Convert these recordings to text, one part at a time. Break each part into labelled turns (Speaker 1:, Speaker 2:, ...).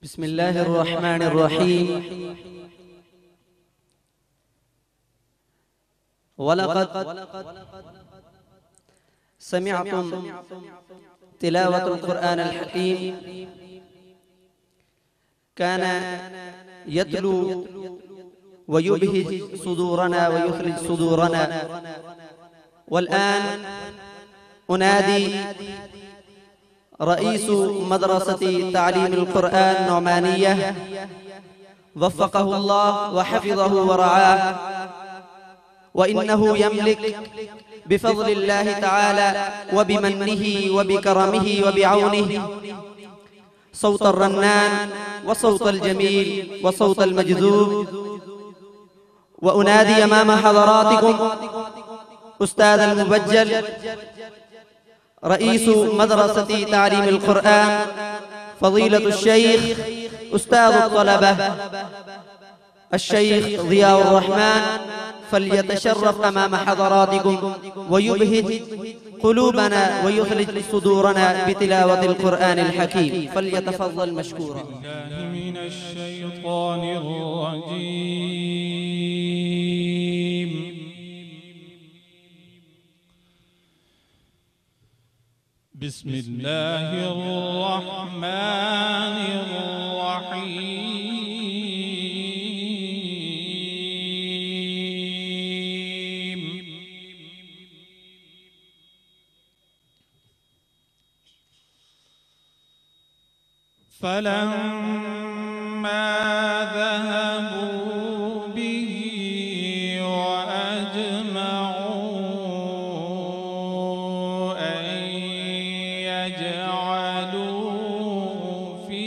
Speaker 1: بسم الله الرحمن الرحيم. ولقد سمعتم تلاوة القرآن الحكيم، كان يتلو ويبهج صدورنا ويخرج صدورنا. والآن أنادي رئيس مدرسة تعليم القرآن النعمانية وفقه الله وحفظه ورعاه، وإنه يملك بفضل الله تعالى وبمنه وبكرمه وبعونه صوت الرنان وصوت الجميل وصوت المجذوب. وأنادي أمام حضراتكم أستاذ المبجل رئيس مدرسة تعليم القرآن فضيلة الشيخ أستاذ الطلبة الشيخ ضياء الرحمن، فليتشرف أمام حضراتكم ويبهج قلوبنا ويخرج صدورنا بتلاوة القرآن الحكيم، فليتفضل مشكورا.
Speaker 2: من الشيطان الرجيم. بسم الله الرحمن الرحيم. فلما ذهبوا به وأجمعوا أن يجعلوه في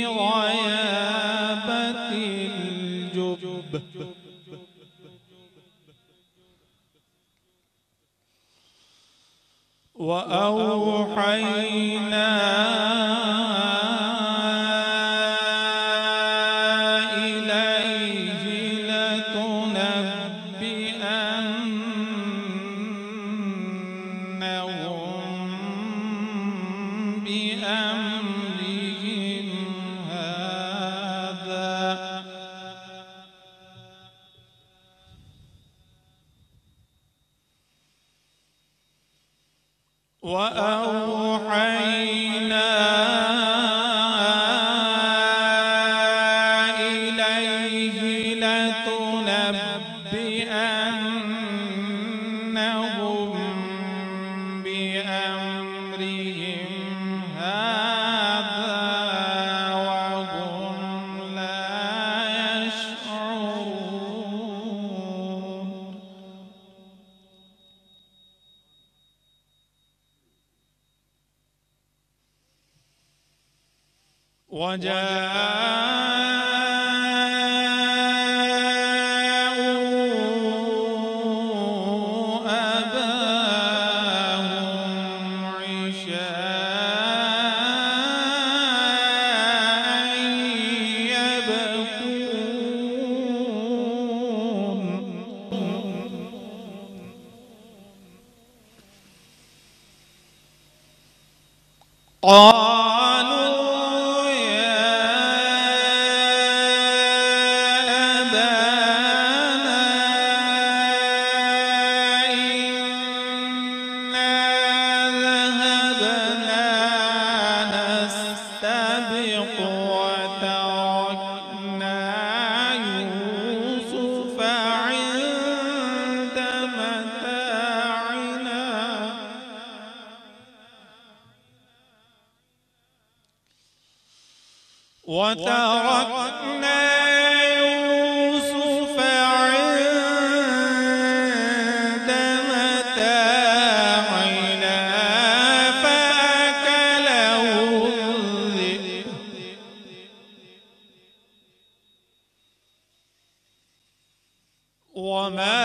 Speaker 2: غيابة الجب وأوحينا إليه لتنبئنهم بأمرهم هذا وهم لا يشعرون. وجاءوا أباهم عشاء يبكون. قالوا يا أبانا إنا ذهبنا نستبق وتركنا يوسف عند متاعنا فأكله الذئب وما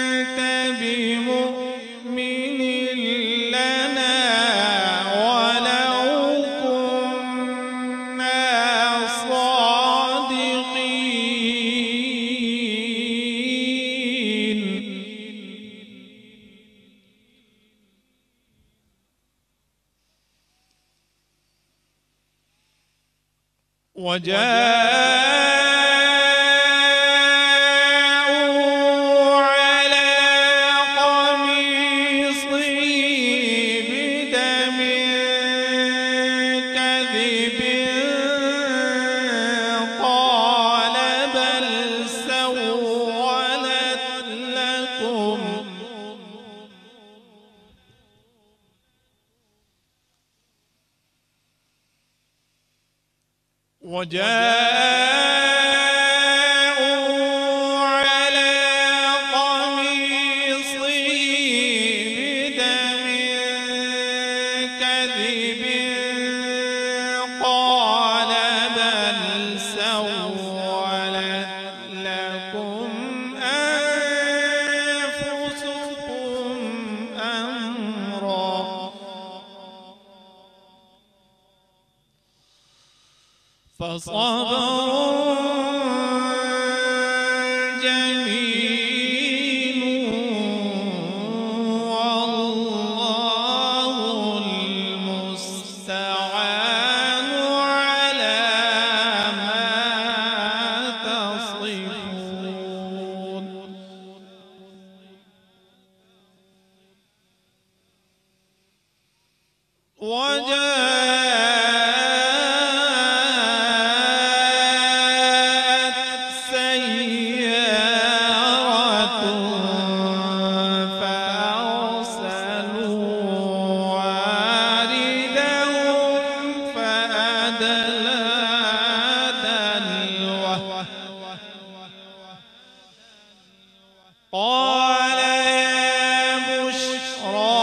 Speaker 2: أنت بمؤمن لنا ولو كنا صادقين. وجاءوا على قميصه بدم كذب قال بل سولت لكم وجاءوا على قميصه بدم كذب قال بل سولت لكم أنفسكم أمرا فصبر جميل والله المستعان على ما تصفون قال يا بشرى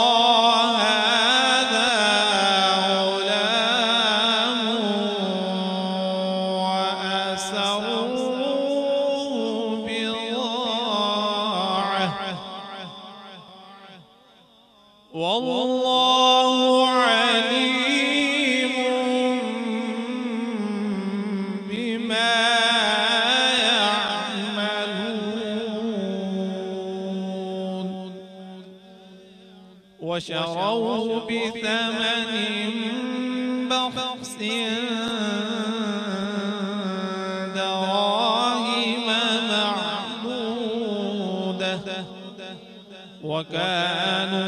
Speaker 2: هذا غلام وأسروه بضاعة والله عليم بما وشروه بثمن بخس دراهم معدودة وكانوا